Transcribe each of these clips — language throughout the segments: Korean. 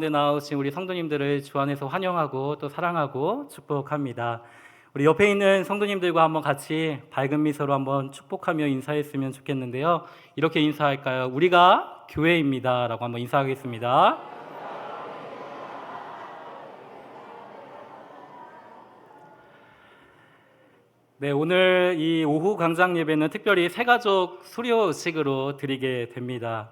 나오신 우리 성도님들을 주 안에서 환영하고 또 사랑하고 축복합니다. 우리 옆에 있는 성도님들과 한번 같이 밝은 미소로 한번 축복하며 인사했으면 좋겠는데요. 이렇게 인사할까요? 우리가 교회입니다 라고 한번 인사하겠습니다. 네, 오늘 이 오후 광장 예배는 특별히 새가족 수료식으로 드리게 됩니다.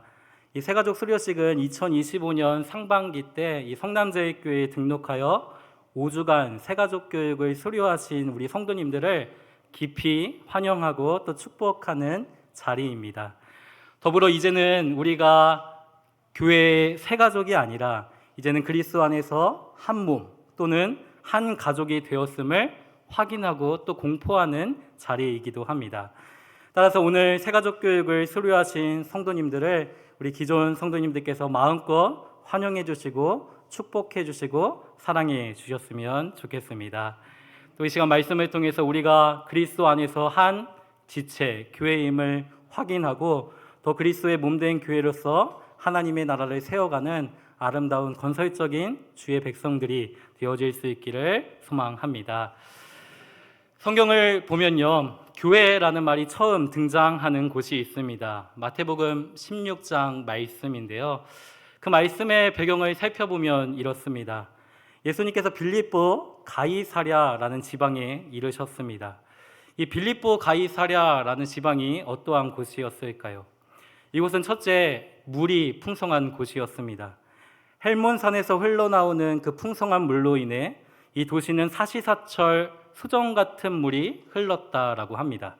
이 새가족 수료식은 2025년 상반기 때 이 성남제일교회에 등록하여 5주간 새가족 교육을 수료하신 우리 성도님들을 깊이 환영하고 또 축복하는 자리입니다. 더불어 이제는 우리가 교회의 새가족이 아니라 이제는 그리스도 안에서 한 몸 또는 한 가족이 되었음을 확인하고 또 공포하는 자리이기도 합니다. 따라서 오늘 새가족 교육을 수료하신 성도님들을 우리 기존 성도님들께서 마음껏 환영해 주시고 축복해 주시고 사랑해 주셨으면 좋겠습니다. 또 이 시간 말씀을 통해서 우리가 그리스도 안에서 한 지체, 교회임을 확인하고 더 그리스도의 몸된 교회로서 하나님의 나라를 세워가는 아름다운 건설적인 주의 백성들이 되어질 수 있기를 소망합니다. 성경을 보면요, 교회라는 말이 처음 등장하는 곳이 있습니다. 마태복음 16장 말씀인데요. 그 말씀의 배경을 살펴보면 이렇습니다. 예수님께서 빌립보 가이사랴라는 지방에 이르셨습니다. 이 빌립보 가이사랴라는 지방이 어떠한 곳이었을까요? 이곳은 첫째, 물이 풍성한 곳이었습니다. 헬몬산에서 흘러나오는 그 풍성한 물로 인해 이 도시는 사시사철 수정 같은 물이 흘렀다라고 합니다.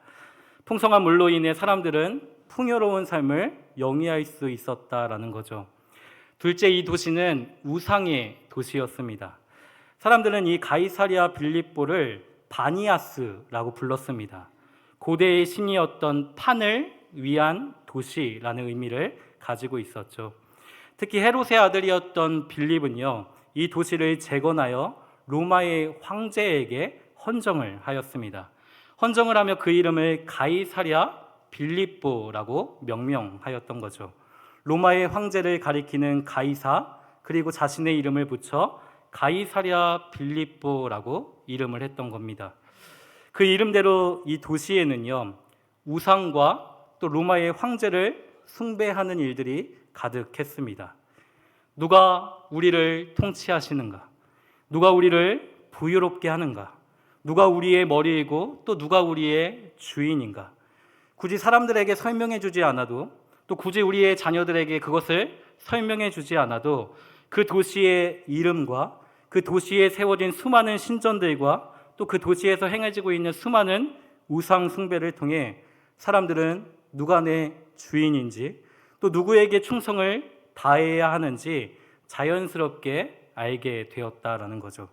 풍성한 물로 인해 사람들은 풍요로운 삶을 영위할 수 있었다라는 거죠. 둘째, 이 도시는 우상의 도시였습니다. 사람들은 이 가이사랴 빌립보를 바니아스라고 불렀습니다. 고대의 신이었던 판을 위한 도시라는 의미를 가지고 있었죠. 특히 헤롯의 아들이었던 빌립은요, 이 도시를 재건하여 로마의 황제에게 헌정을 하였습니다. 헌정을 하며 그 이름을 가이사랴 빌립보라고 명명하였던 거죠. 로마의 황제를 가리키는 가이사, 그리고 자신의 이름을 붙여 가이사랴 빌립보라고 이름을 했던 겁니다. 그 이름대로 이 도시에는요, 우상과 또 로마의 황제를 숭배하는 일들이 가득했습니다. 누가 우리를 통치하시는가? 누가 우리를 부유롭게 하는가? 누가 우리의 머리이고 또 누가 우리의 주인인가? 굳이 사람들에게 설명해 주지 않아도, 또 굳이 우리의 자녀들에게 그것을 설명해 주지 않아도 그 도시의 이름과 그 도시에 세워진 수많은 신전들과 또 그 도시에서 행해지고 있는 수많은 우상 숭배를 통해 사람들은 누가 내 주인인지 또 누구에게 충성을 다해야 하는지 자연스럽게 알게 되었다라는 거죠.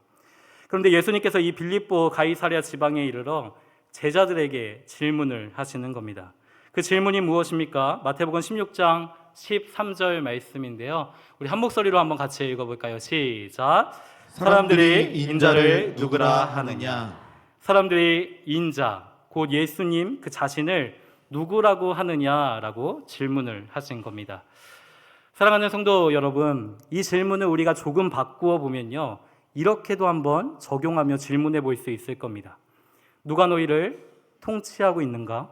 그런데 예수님께서 이 빌립보 가이사랴 지방에 이르러 제자들에게 질문을 하시는 겁니다. 그 질문이 무엇입니까? 마태복음 16장 13절 말씀인데요. 우리 한 목소리로 한번 같이 읽어볼까요? 시작. 사람들이 인자를 누구라 하느냐? 사람들이 인자, 곧 예수님 그 자신을 누구라고 하느냐라고 질문을 하신 겁니다. 사랑하는 성도 여러분, 이 질문을 우리가 조금 바꾸어 보면요, 이렇게도 한번 적용하며 질문해 볼 수 있을 겁니다. 누가 너희를 통치하고 있는가?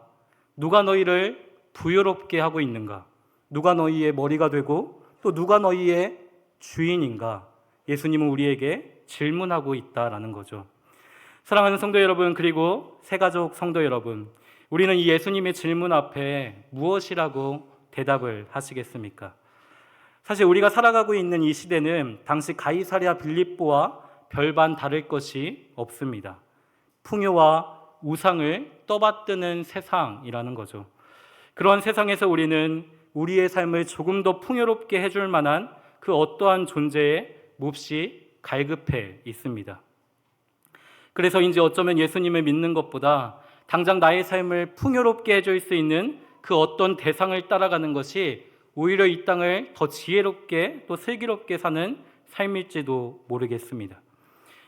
누가 너희를 부유롭게 하고 있는가? 누가 너희의 머리가 되고 또 누가 너희의 주인인가? 예수님은 우리에게 질문하고 있다라는 거죠. 사랑하는 성도 여러분, 그리고 새가족 성도 여러분, 우리는 이 예수님의 질문 앞에 무엇이라고 대답을 하시겠습니까? 사실 우리가 살아가고 있는 이 시대는 당시 가이사랴 빌립보와 별반 다를 것이 없습니다. 풍요와 우상을 떠받드는 세상이라는 거죠. 그런 세상에서 우리는 우리의 삶을 조금 더 풍요롭게 해줄 만한 그 어떠한 존재에 몹시 갈급해 있습니다. 그래서인지 어쩌면 예수님을 믿는 것보다 당장 나의 삶을 풍요롭게 해줄 수 있는 그 어떤 대상을 따라가는 것이 오히려 이 땅을 더 지혜롭게 또 슬기롭게 사는 삶일지도 모르겠습니다.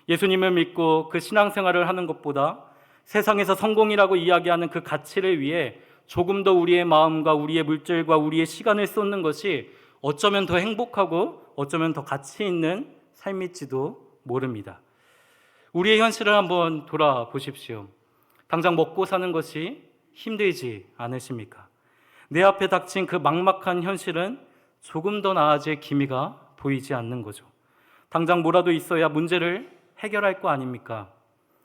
예수님을 믿고 그 신앙생활을 하는 것보다 세상에서 성공이라고 이야기하는 그 가치를 위해 조금 더 우리의 마음과 우리의 물질과 우리의 시간을 쏟는 것이 어쩌면 더 행복하고 어쩌면 더 가치 있는 삶일지도 모릅니다. 우리의 현실을 한번 돌아보십시오. 당장 먹고 사는 것이 힘들지 않으십니까? 내 앞에 닥친 그 막막한 현실은 조금 더 나아질 기미가 보이지 않는 거죠. 당장 뭐라도 있어야 문제를 해결할 거 아닙니까?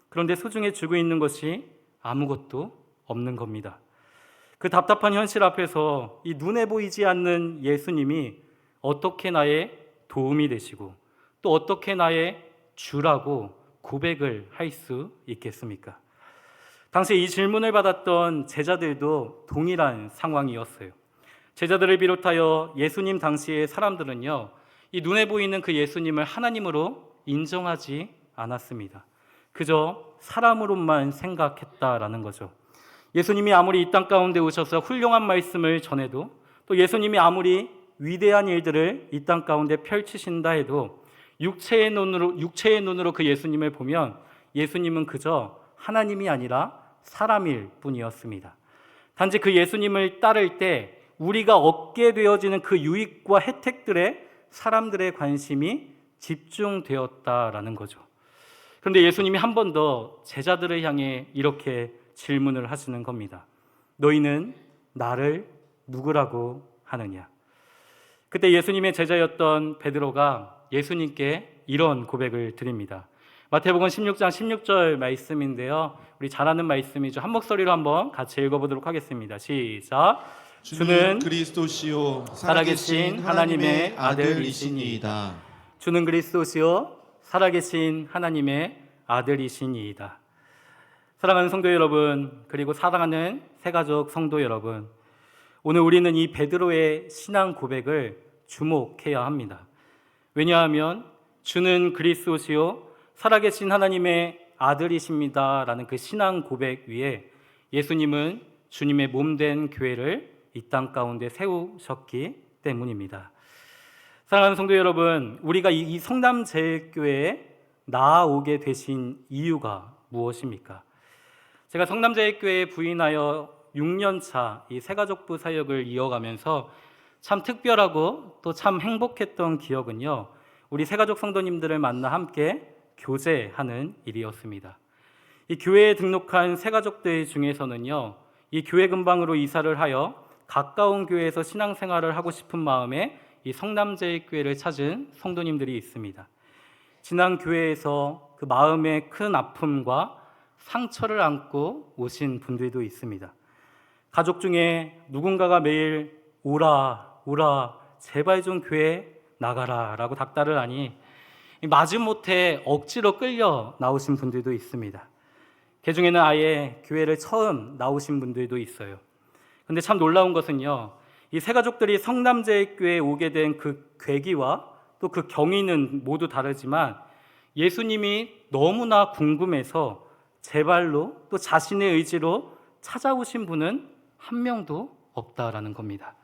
그런데 소중해지고 있는 것이 아무것도 없는 겁니다. 그 답답한 현실 앞에서 이 눈에 보이지 않는 예수님이 어떻게 나의 도움이 되시고 또 어떻게 나의 주라고 고백을 할 수 있겠습니까? 당시 이 질문을 받았던 제자들도 동일한 상황이었어요. 제자들을 비롯하여 예수님 당시의 사람들은요, 이 눈에 보이는 그 예수님을 하나님으로 인정하지 않았습니다. 그저 사람으로만 생각했다라는 거죠. 예수님이 아무리 이 땅 가운데 오셔서 훌륭한 말씀을 전해도 또 예수님이 아무리 위대한 일들을 이 땅 가운데 펼치신다 해도 육체의 눈으로 그 예수님을 보면 예수님은 그저 하나님이 아니라 사람일 뿐이었습니다. 단지 그 예수님을 따를 때 우리가 얻게 되어지는 그 유익과 혜택들에 사람들의 관심이 집중되었다라는 거죠. 그런데 예수님이 한 번 더 제자들을 향해 이렇게 질문을 하시는 겁니다. 너희는 나를 누구라고 하느냐? 그때 예수님의 제자였던 베드로가 예수님께 이런 고백을 드립니다. 마태복음 16장 16절 말씀인데요. 우리 잘 아는 말씀이죠. 한 목소리로 한번 같이 읽어보도록 하겠습니다. 시작. 주는 그리스도시요 살아계신 하나님의 아들이시니이다. 주는 그리스도시요 살아계신 하나님의 아들이시니이다. 사랑하는 성도 여러분, 그리고 사랑하는 새가족 성도 여러분, 오늘 우리는 이 베드로의 신앙 고백을 주목해야 합니다. 왜냐하면 주는 그리스도시요 살아계신 하나님의 아들이십니다라는 그 신앙 고백 위에 예수님은 주님의 몸된 교회를 이 땅 가운데 세우셨기 때문입니다. 사랑하는 성도 여러분, 우리가 이 성남제일교회에 나아오게 되신 이유가 무엇입니까? 제가 성남제일교회에 부임하여 6년차 이 새가족부 사역을 이어가면서 참 특별하고 또 참 행복했던 기억은요, 우리 새가족 성도님들을 만나 함께 교제하는 일이었습니다. 이 교회에 등록한 새가족들 중에서는요, 이 교회 근방으로 이사를 하여 가까운 교회에서 신앙생활을 하고 싶은 마음에 이 성남제일교회를 찾은 성도님들이 있습니다. 지난 교회에서 그 마음의 큰 아픔과 상처를 안고 오신 분들도 있습니다. 가족 중에 누군가가 매일 오라 제발 좀 교회 나가라 라고 닥달을 하니 마지못해 억지로 끌려 나오신 분들도 있습니다. 그 중에는 아예 교회를 처음 나오신 분들도 있어요. 근데 참 놀라운 것은요, 이 새가족들이 성남제일교회에 오게 된 그 계기와 또 그 경위는 모두 다르지만 예수님이 너무나 궁금해서 제발로 또 자신의 의지로 찾아오신 분은 한 명도 없다라는 겁니다.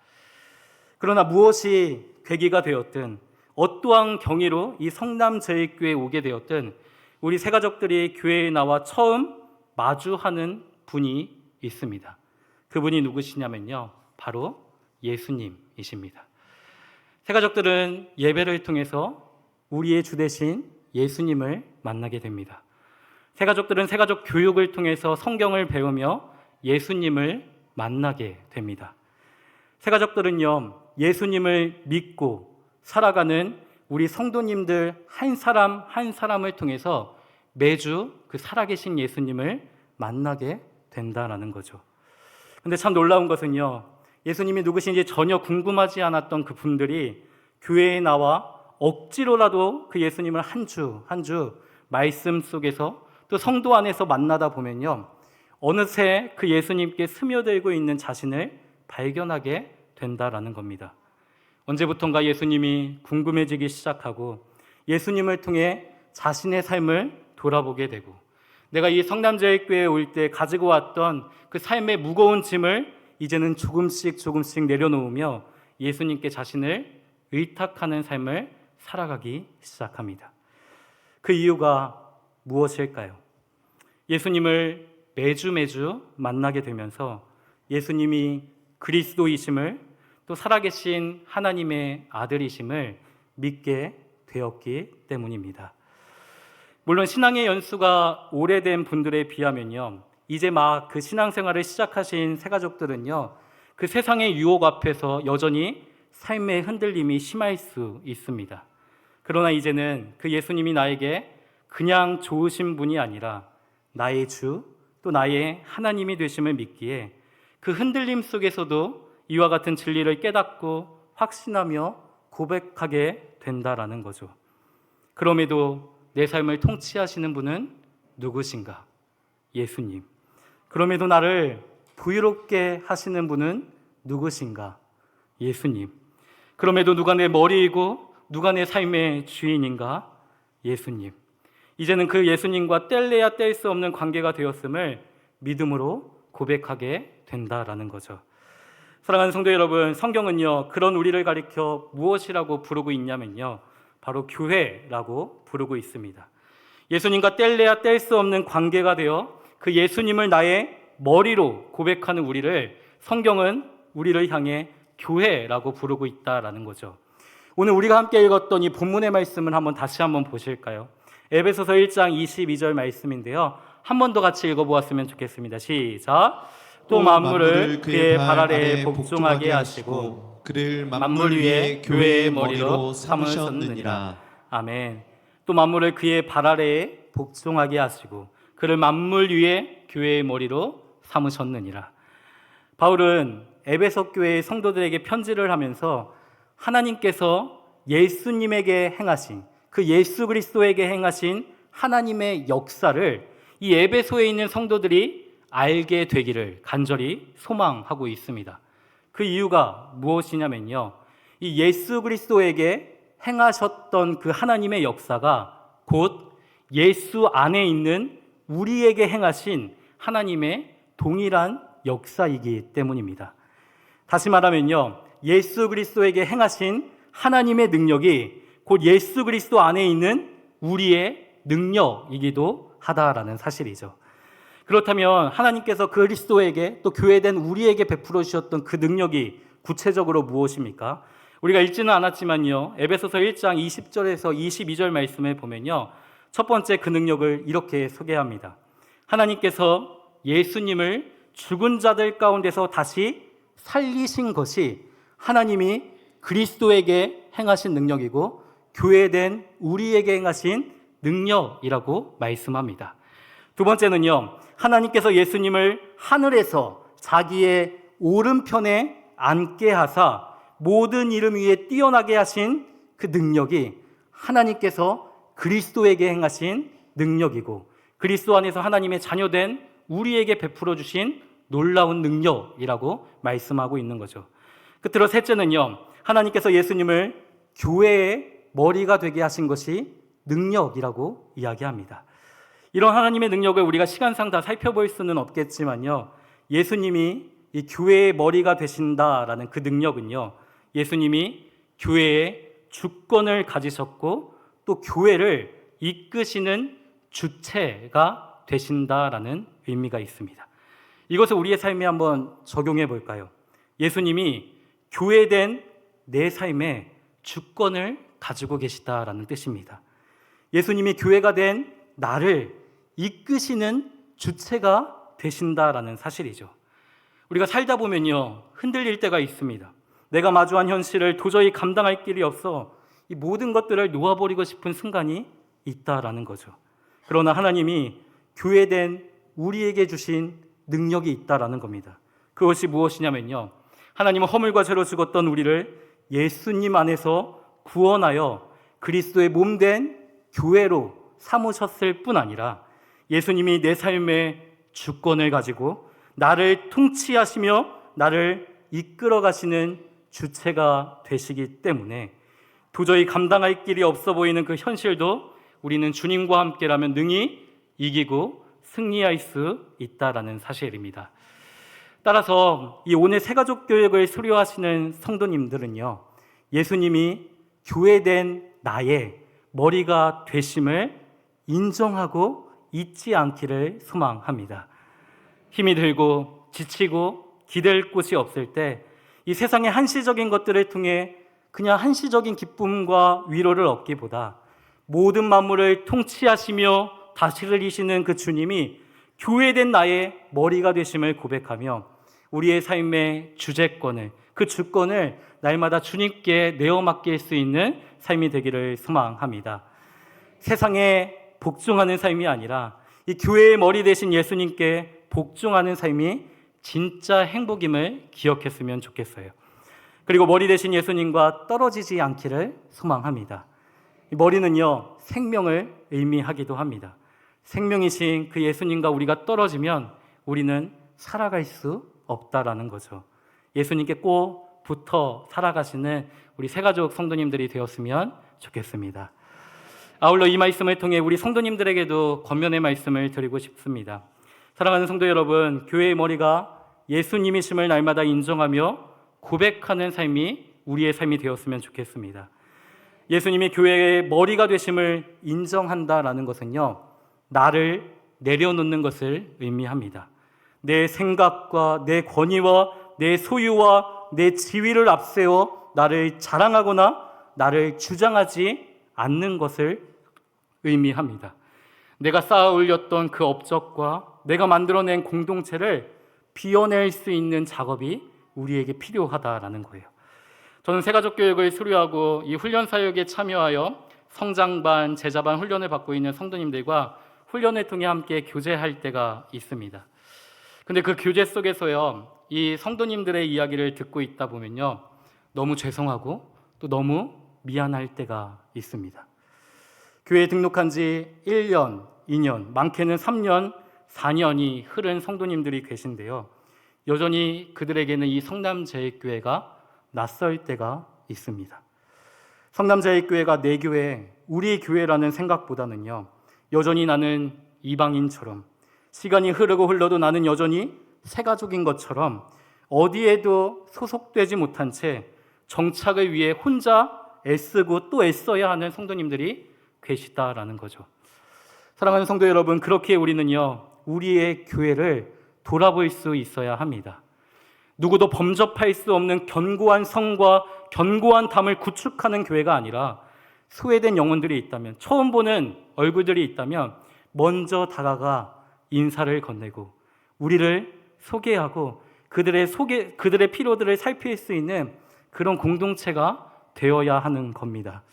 그러나 무엇이 계기가 되었든 어떠한 경위로 이 성남제일교회에 오게 되었든 우리 새가족들이 교회에 나와 처음 마주하는 분이 있습니다. 그분이 누구시냐면요, 바로 예수님이십니다. 새가족들은 예배를 통해서 우리의 주 되신 예수님을 만나게 됩니다. 새가족들은 새가족 교육을 통해서 성경을 배우며 예수님을 만나게 됩니다. 새가족들은요, 예수님을 믿고 살아가는 우리 성도님들 한 사람 한 사람을 통해서 매주 그 살아계신 예수님을 만나게 된다라는 거죠. 근데 참 놀라운 것은요, 예수님이 누구신지 전혀 궁금하지 않았던 그 분들이 교회에 나와 억지로라도 그 예수님을 한 주 한 주 말씀 속에서 또 성도 안에서 만나다 보면요, 어느새 그 예수님께 스며들고 있는 자신을 발견하게 된다라는 겁니다. 언제부턴가 예수님이 궁금해지기 시작하고 예수님을 통해 자신의 삶을 돌아보게 되고 내가 이 성남제일교회에 올 때 가지고 왔던 그 삶의 무거운 짐을 이제는 조금씩 내려놓으며 예수님께 자신을 의탁하는 삶을 살아가기 시작합니다. 그 이유가 무엇일까요? 예수님을 매주 만나게 되면서 예수님이 그리스도이심을 또 살아계신 하나님의 아들이심을 믿게 되었기 때문입니다. 물론 신앙의 연수가 오래된 분들에 비하면요, 이제 막 그 신앙생활을 시작하신 새가족들은요, 그 세상의 유혹 앞에서 여전히 삶의 흔들림이 심할 수 있습니다. 그러나 이제는 그 예수님이 나에게 그냥 좋으신 분이 아니라 나의 주, 또 나의 하나님이 되심을 믿기에 그 흔들림 속에서도 이와 같은 진리를 깨닫고 확신하며 고백하게 된다라는 거죠. 그럼에도 내 삶을 통치하시는 분은 누구신가? 예수님. 그럼에도 나를 부유롭게 하시는 분은 누구신가? 예수님. 그럼에도 누가 내 머리이고 누가 내 삶의 주인인가? 예수님. 이제는 그 예수님과 뗄래야 뗄 수 없는 관계가 되었음을 믿음으로 고백하게 된다라는 거죠. 사랑하는 성도 여러분, 성경은요, 그런 우리를 가리켜 무엇이라고 부르고 있냐면요, 바로 교회라고 부르고 있습니다. 예수님과 뗄래야 뗄 수 없는 관계가 되어 그 예수님을 나의 머리로 고백하는 우리를 성경은 우리를 향해 교회라고 부르고 있다라는 거죠. 오늘 우리가 함께 읽었던 이 본문의 말씀을 다시 한번 보실까요? 에베소서 1장 22절 말씀인데요. 한 번 더 같이 읽어보았으면 좋겠습니다. 시작. 또 만물을 그의 발 아래에 복종하게 하시고 그를 만물 위에 교회의 머리로 삼으셨느니라. 아멘. 또 만물을 그의 발 아래에 복종하게 하시고 그를 만물 위에 교회의 머리로 삼으셨느니라. 바울은 에베소 교회의 성도들에게 편지를 하면서 하나님께서 예수님에게 행하신, 그 예수 그리스도에게 행하신 하나님의 역사를 이 에베소에 있는 성도들이 알게 되기를 간절히 소망하고 있습니다. 그 이유가 무엇이냐면요, 이 예수 그리스도에게 행하셨던 그 하나님의 역사가 곧 예수 안에 있는 우리에게 행하신 하나님의 동일한 역사이기 때문입니다. 다시 말하면요, 예수 그리스도에게 행하신 하나님의 능력이 곧 예수 그리스도 안에 있는 우리의 능력이기도 하다라는 사실이죠. 그렇다면 하나님께서 그리스도에게 또 교회된 우리에게 베풀어 주셨던 그 능력이 구체적으로 무엇입니까? 우리가 읽지는 않았지만요, 에베소서 1장 20절에서 22절 말씀에 보면요, 첫 번째 그 능력을 이렇게 소개합니다. 하나님께서 예수님을 죽은 자들 가운데서 다시 살리신 것이 하나님이 그리스도에게 행하신 능력이고 교회된 우리에게 행하신 능력이라고 말씀합니다. 두 번째는요, 하나님께서 예수님을 하늘에서 자기의 오른편에 앉게 하사 모든 이름 위에 뛰어나게 하신 그 능력이 하나님께서 그리스도에게 행하신 능력이고 그리스도 안에서 하나님의 자녀된 우리에게 베풀어 주신 놀라운 능력이라고 말씀하고 있는 거죠. 끝으로 셋째는요, 하나님께서 예수님을 교회의 머리가 되게 하신 것이 능력이라고 이야기합니다. 이런 하나님의 능력을 우리가 시간상 다 살펴볼 수는 없겠지만요, 예수님이 이 교회의 머리가 되신다라는 그 능력은요, 예수님이 교회의 주권을 가지셨고 또 교회를 이끄시는 주체가 되신다라는 의미가 있습니다. 이것을 우리의 삶에 한번 적용해 볼까요? 예수님이 교회된 내 삶에 주권을 가지고 계시다라는 뜻입니다. 예수님이 교회가 된 나를 이끄시는 주체가 되신다라는 사실이죠. 우리가 살다 보면요, 흔들릴 때가 있습니다. 내가 마주한 현실을 도저히 감당할 길이 없어 이 모든 것들을 놓아버리고 싶은 순간이 있다라는 거죠. 그러나 하나님이 교회된 우리에게 주신 능력이 있다라는 겁니다. 그것이 무엇이냐면요, 하나님은 허물과 죄로 죽었던 우리를 예수님 안에서 구원하여 그리스도의 몸된 교회로 삼으셨을 뿐 아니라 예수님이 내 삶의 주권을 가지고 나를 통치하시며 나를 이끌어 가시는 주체가 되시기 때문에 도저히 감당할 길이 없어 보이는 그 현실도 우리는 주님과 함께라면 능히 이기고 승리할 수 있다라는 사실입니다. 따라서 이 오늘 새가족 교육을 수료하시는 성도님들은요, 예수님이 교회된 나의 머리가 되심을 인정하고 잊지 않기를 소망합니다. 힘이 들고 지치고 기댈 곳이 없을 때 이 세상의 한시적인 것들을 통해 그냥 한시적인 기쁨과 위로를 얻기보다 모든 만물을 통치하시며 다스리시는 그 주님이 교회된 나의 머리가 되심을 고백하며 우리의 삶의 주재권을, 그 주권을 날마다 주님께 내어 맡길 수 있는 삶이 되기를 소망합니다. 세상에 복종하는 삶이 아니라 이 교회의 머리 되신 예수님께 복종하는 삶이 진짜 행복임을 기억했으면 좋겠어요. 그리고 머리 되신 예수님과 떨어지지 않기를 소망합니다. 이 머리는요, 생명을 의미하기도 합니다. 생명이신 그 예수님과 우리가 떨어지면 우리는 살아갈 수 없다라는 거죠. 예수님께 꼭 붙어 살아가시는 우리 새가족 성도님들이 되었으면 좋겠습니다. 아울러 이 말씀을 통해 우리 성도님들에게도 권면의 말씀을 드리고 싶습니다. 사랑하는 성도 여러분, 교회의 머리가 예수님이심을 날마다 인정하며 고백하는 삶이 우리의 삶이 되었으면 좋겠습니다. 예수님이 교회의 머리가 되심을 인정한다라는 것은요, 나를 내려놓는 것을 의미합니다. 내 생각과 내 권위와 내 소유와 내 지위를 앞세워 나를 자랑하거나 나를 주장하지 않는 것을 의미합니다. 내가 쌓아 올렸던 그 업적과 내가 만들어낸 공동체를 비워낼 수 있는 작업이 우리에게 필요하다라는 거예요. 저는 새가족 교육을 수료하고 이 훈련 사역에 참여하여 성장반, 제자반 훈련을 받고 있는 성도님들과 훈련을 통해 함께 교제할 때가 있습니다. 근데 그 교제 속에서요, 이 성도님들의 이야기를 듣고 있다 보면요, 너무 죄송하고 또 너무 미안할 때가 있습니다. 교회에 등록한 지 1년, 2년, 많게는 3년, 4년이 흐른 성도님들이 계신데요, 여전히 그들에게는 이 성남제일교회가 낯설 때가 있습니다. 성남제일교회가 내 교회, 우리 교회라는 생각보다는요, 여전히 나는 이방인처럼, 시간이 흐르고 흘러도 나는 여전히 새가족인 것처럼 어디에도 소속되지 못한 채 정착을 위해 혼자 애쓰고 또 애써야 하는 성도님들이 계시다라는 거죠. 사랑하는 성도 여러분, 그렇게 우리는요, 우리의 교회를 돌아볼 수 있어야 합니다. 누구도 범접할 수 없는 견고한 성과 견고한 담을 구축하는 교회가 아니라 소외된 영혼들이 있다면, 처음 보는 얼굴들이 있다면 먼저 다가가 인사를 건네고 우리를 소개하고 그들의 필요들을 살필 수 있는 그런 공동체가 되어야 하는 겁니다.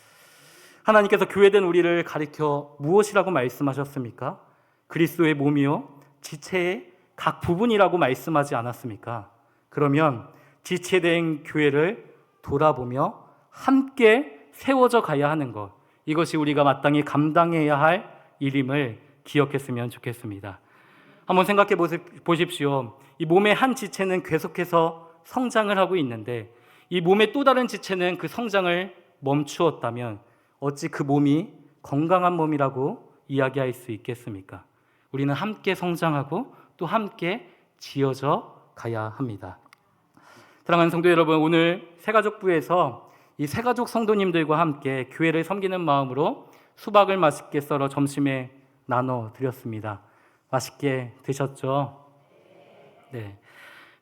하나님께서 교회된 우리를 가리켜 무엇이라고 말씀하셨습니까? 그리스도의 몸이요 지체의 각 부분이라고 말씀하지 않았습니까? 그러면 지체된 교회를 돌아보며 함께 세워져 가야 하는 것, 이것이 우리가 마땅히 감당해야 할 일임을 기억했으면 좋겠습니다. 한번 생각해 보십시오. 이 몸의 한 지체는 계속해서 성장을 하고 있는데 이 몸의 또 다른 지체는 그 성장을 멈추었다면 어찌 그 몸이 건강한 몸이라고 이야기할 수 있겠습니까? 우리는 함께 성장하고 또 함께 지어져 가야 합니다. 사랑하는 성도 여러분, 오늘 새가족부에서 이 새가족 성도님들과 함께 교회를 섬기는 마음으로 수박을 맛있게 썰어 점심에 나눠드렸습니다. 맛있게 드셨죠? 네.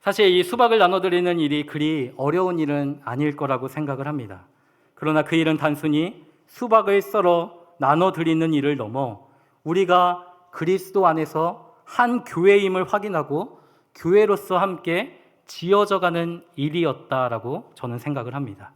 사실 이 수박을 나눠드리는 일이 그리 어려운 일은 아닐 거라고 생각을 합니다. 그러나 그 일은 단순히 수박을 썰어 나눠드리는 일을 넘어 우리가 그리스도 안에서 한 교회임을 확인하고 교회로서 함께 지어져가는 일이었다라고 저는 생각을 합니다.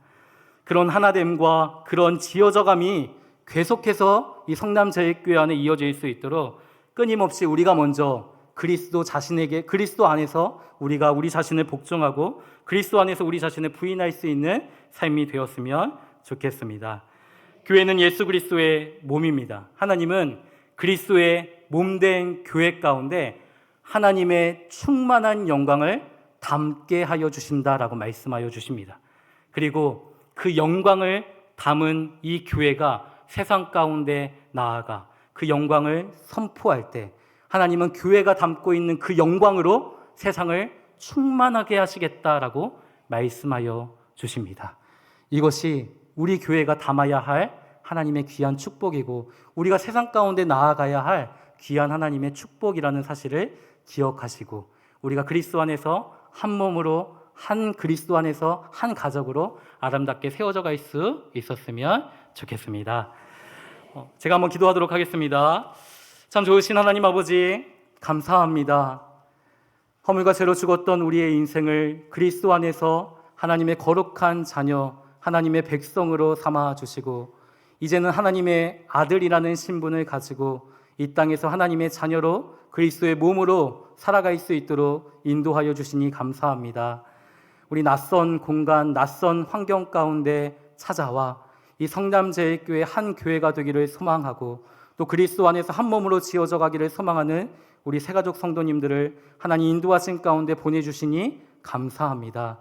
그런 하나됨과 그런 지어져감이 계속해서 이 성남제일교회 안에 이어질 수 있도록 끊임없이 우리가 먼저 그리스도 안에서 우리가 우리 자신을 복종하고 그리스도 안에서 우리 자신을 부인할 수 있는 삶이 되었으면 좋겠습니다. 교회는 예수 그리스도의 몸입니다. 하나님은 그리스도의 몸된 교회 가운데 하나님의 충만한 영광을 담게 하여 주신다라고 말씀하여 주십니다. 그리고 그 영광을 담은 이 교회가 세상 가운데 나아가 그 영광을 선포할 때 하나님은 교회가 담고 있는 그 영광으로 세상을 충만하게 하시겠다라고 말씀하여 주십니다. 이것이 우리 교회가 담아야 할 하나님의 귀한 축복이고 우리가 세상 가운데 나아가야 할 귀한 하나님의 축복이라는 사실을 기억하시고 우리가 그리스도 안에서 한 몸으로 한 그리스도 안에서 한 가족으로 아름답게 세워져 갈 수 있었으면 좋겠습니다. 제가 한번 기도하도록 하겠습니다. 참 좋으신 하나님 아버지, 감사합니다. 허물과 죄로 죽었던 우리의 인생을 그리스도 안에서 하나님의 거룩한 자녀, 하나님의 백성으로 삼아 주시고 이제는 하나님의 아들이라는 신분을 가지고 이 땅에서 하나님의 자녀로 그리스도의 몸으로 살아갈 수 있도록 인도하여 주시니 감사합니다. 우리 낯선 공간, 낯선 환경 가운데 찾아와 이 성남제일교회 한 교회가 되기를 소망하고 또 그리스도 안에서 한 몸으로 지어져 가기를 소망하는 우리 새가족 성도님들을 하나님 인도하신 가운데 보내주시니 감사합니다.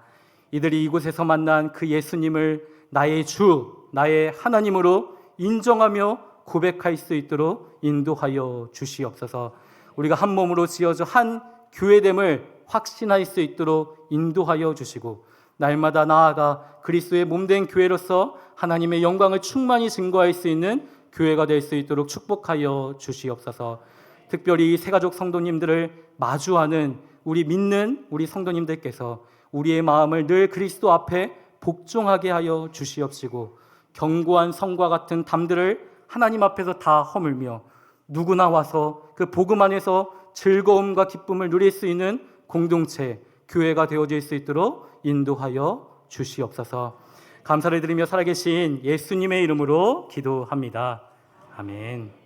이들이 이곳에서 만난 그 예수님을 나의 주, 나의 하나님으로 인정하며 고백할 수 있도록 인도하여 주시옵소서. 우리가 한 몸으로 지어져 한 교회됨을 확신할 수 있도록 인도하여 주시고 날마다 나아가 그리스도의 몸된 교회로서 하나님의 영광을 충만히 증거할 수 있는 교회가 될 수 있도록 축복하여 주시옵소서. 특별히 새가족 성도님들을 마주하는 우리 믿는 우리 성도님들께서 우리의 마음을 늘 그리스도 앞에 복종하게 하여 주시옵시고 견고한 성과 같은 담들을 하나님 앞에서 다 허물며 누구나 와서 그 복음 안에서 즐거움과 기쁨을 누릴 수 있는 공동체, 교회가 되어질 수 있도록 인도하여 주시옵소서. 감사를 드리며 살아계신 예수님의 이름으로 기도합니다. 아멘.